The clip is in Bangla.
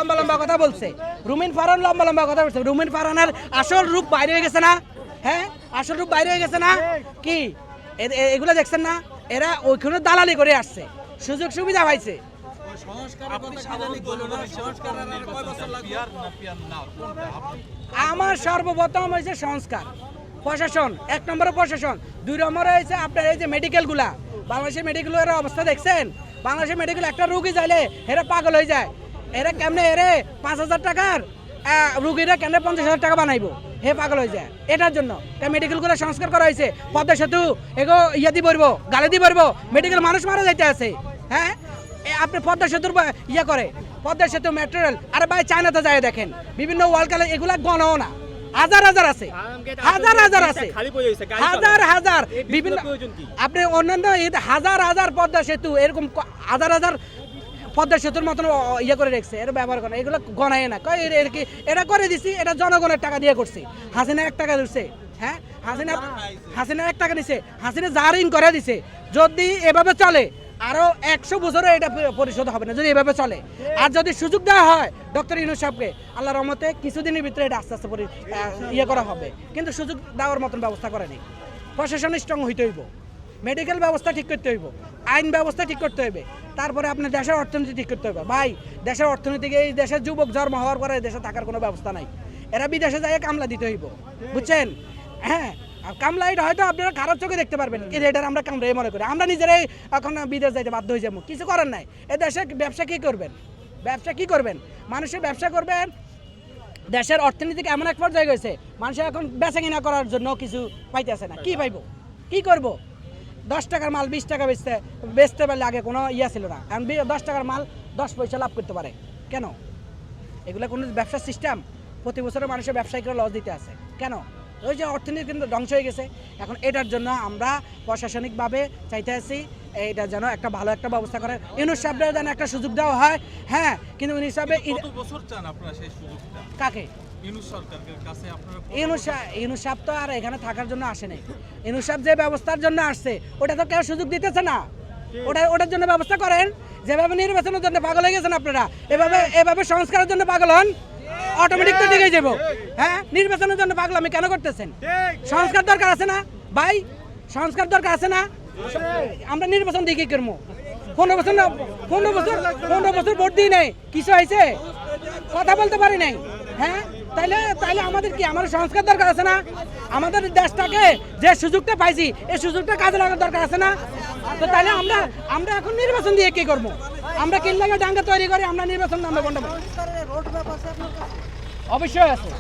লম্বা লম্বা কথা বলছে, রুমিন ফারহান লম্বা লম্বা কথা বলছে। রুমিন ফারহানের আসল রূপ বাইরে হয়ে গেছে না? হ্যাঁ, আসল রূপ বাইরে হয়ে গেছে না? কি এগুলো দেখছেন না? এরা ওইখানে দালালি করে আসছে, সুযোগ সুবিধা পাইছে। আমার সর্বপ্রথম হয়েছে সংস্কার, প্রশাসন, 1 নম্বরে প্রশাসন, 2 নম্বরে হয়েছে আপনার এই যে মেডিকেলগুলা। বাংলাদেশের মেডিকেলের অবস্থা দেখছেন? বাংলাদেশের মেডিকেল একটা রুগী চাইলে এরা পাগল হয়ে যায়। এরা কেমনে এরে 5,000 টাকার রুগীরা কেমনে 50,000 টাকা বানাইবো, হে পাগল হয়ে যায়। এটার জন্য মেডিকেলগুলো সংস্কার করা হয়েছে। পদ্মা সেতু এগো ইয়া দিয়ে বলবো, গালে দিয়ে বলবো, মেডিকেল মানুষ মারা যাইতে আছে। হ্যাঁ, আপনি পদ্মা সেতুর ইয়া করে, পদ্মা সেতু মেট্রো রেল, আরে ভাই চায়নাতে যায় দেখেন, বিভিন্ন ওয়ার্ল্ড কালে এগুলা গণও না, হাজার হাজার আছে, হাজার হাজার আছে, হাজার হাজার বিভিন্ন। আপনি অন্যান্য হাজার হাজার পদ্মা সেতু এরকম হাজার হাজার পদ্মা সেতুর মতন ইয়ে করে রেখেছে, এর ব্যবহার করে, এগুলো গণায় না। এটা করে দিছি, এটা জনগণের টাকা দিয়ে করছি। হাসিনা 1 টাকা দিচ্ছে, হ্যাঁ, হাসিনা 1 টাকা দিছে, হাসিনা যা ঋণ করে দিছে। যদি এভাবে চলে আরো 100 বছরে এটা পরিশোধ হবে না, যদি এভাবে চলে। আর যদি সুযোগ দেওয়া হয় ডক্টর ইউনূস সাহেবকে, আল্লাহর রহমতে কিছুদিনের ভিতরে এটা আস্তে আস্তে ইয়ে করা হবে। কিন্তু সুযোগ দেওয়ার মতন ব্যবস্থা করেনি। প্রশাসন স্ট্রং হইতে হইব, মেডিকেল ব্যবস্থা ঠিক করতে হইব, আইন ব্যবস্থা ঠিক করতে হবে, তারপরে আপনার দেশের অর্থনীতি ঠিক করতে হবে। ভাই, দেশের অর্থনীতিকে, এই দেশের যুবক জন্ম হওয়ার পরে দেশে থাকার কোনো ব্যবস্থা নাই। এরা বিদেশে যায় কামলা দিতে হইব, বুঝছেন? হ্যাঁ, কামলা এটা হয়তো আপনারা খারাপ চোখে দেখতে পারবেন, এটার আমরা কামড়াই মনে করি। আমরা নিজেরাই এখন বিদেশ যাইতে বাধ্য হয়ে যাবো, কিছু করার নাই। এ দেশে ব্যবসা কী করবেন? ব্যবসা কী করবেন? মানুষের ব্যবসা করবেন। দেশের অর্থনীতিকে এমন এক পর্যায়ে গেছে, মানুষ এখন বেচা কিনা করার জন্য কিছু পাইতেছে না। কি পাইব? কি করব? 10 টাকার মাল 20 টাকা বেচতে পারলে আগে কোনো ইয়া ছিল না, এখন 10 টাকার মাল 10 পয়সা লাভ করতে পারে। কেন? এগুলো কোনো ব্যবসার সিস্টেম? প্রতি বছরে মানুষের ব্যবসায়িকরা লস দিতে আছে কেন? ওই যে অর্থনীতি কিন্তু ধ্বংস হয়ে গেছে। এখন এটার জন্য আমরা প্রশাসনিকভাবে চাইতে আছি এটা যেন একটা ভালো একটা ব্যবস্থা করে, ইউনূস সাহেবরা যেন একটা সুযোগ দেওয়া হয়। হ্যাঁ, কিন্তু উনি সাহেব কাকে? ইউনূস সাহেব তো আর এখানে থাকার জন্য আসে নাই। ইউনূস সাহেব যে ব্যবস্থার জন্য আসছে ওটা তো কেউ সুযোগ দিতেছে না। ওটার জন্য ব্যবস্থা করেন। যেভাবে নির্বাচনের জন্য পাগল হয়ে গেছেন আপনারা, এভাবে সংস্কারের জন্য পাগল হন, অটোমেটিক তো দিকে যাবো। হ্যাঁ, নির্বাচনের জন্য পাগল আমি কেন করতেছেন? সংস্কার দরকার আছে না ভাই? সংস্কার দরকার আছে না? আমরা নির্বাচন দিয়ে কি করবো? 15 বছর ভোট দিই নাই, কিছু হয়েছে? কথা বলতে পারি নাই। হ্যাঁ, তাইলে আমাদের কি, আমাদের সংস্কার দরকার আছে না? আমাদের দেশটাকে যে সুযোগটা পাইছি এই সুযোগটা কাজে লাগার দরকার আছে না? তো তাহলে আমরা এখন নির্বাচন দিয়ে কি করবো? আমরা কিনলাগে ডাঙ্গা তৈরি করি, আমরা নির্বাচন নামে বন্ডাবো। অবশ্যই আছে।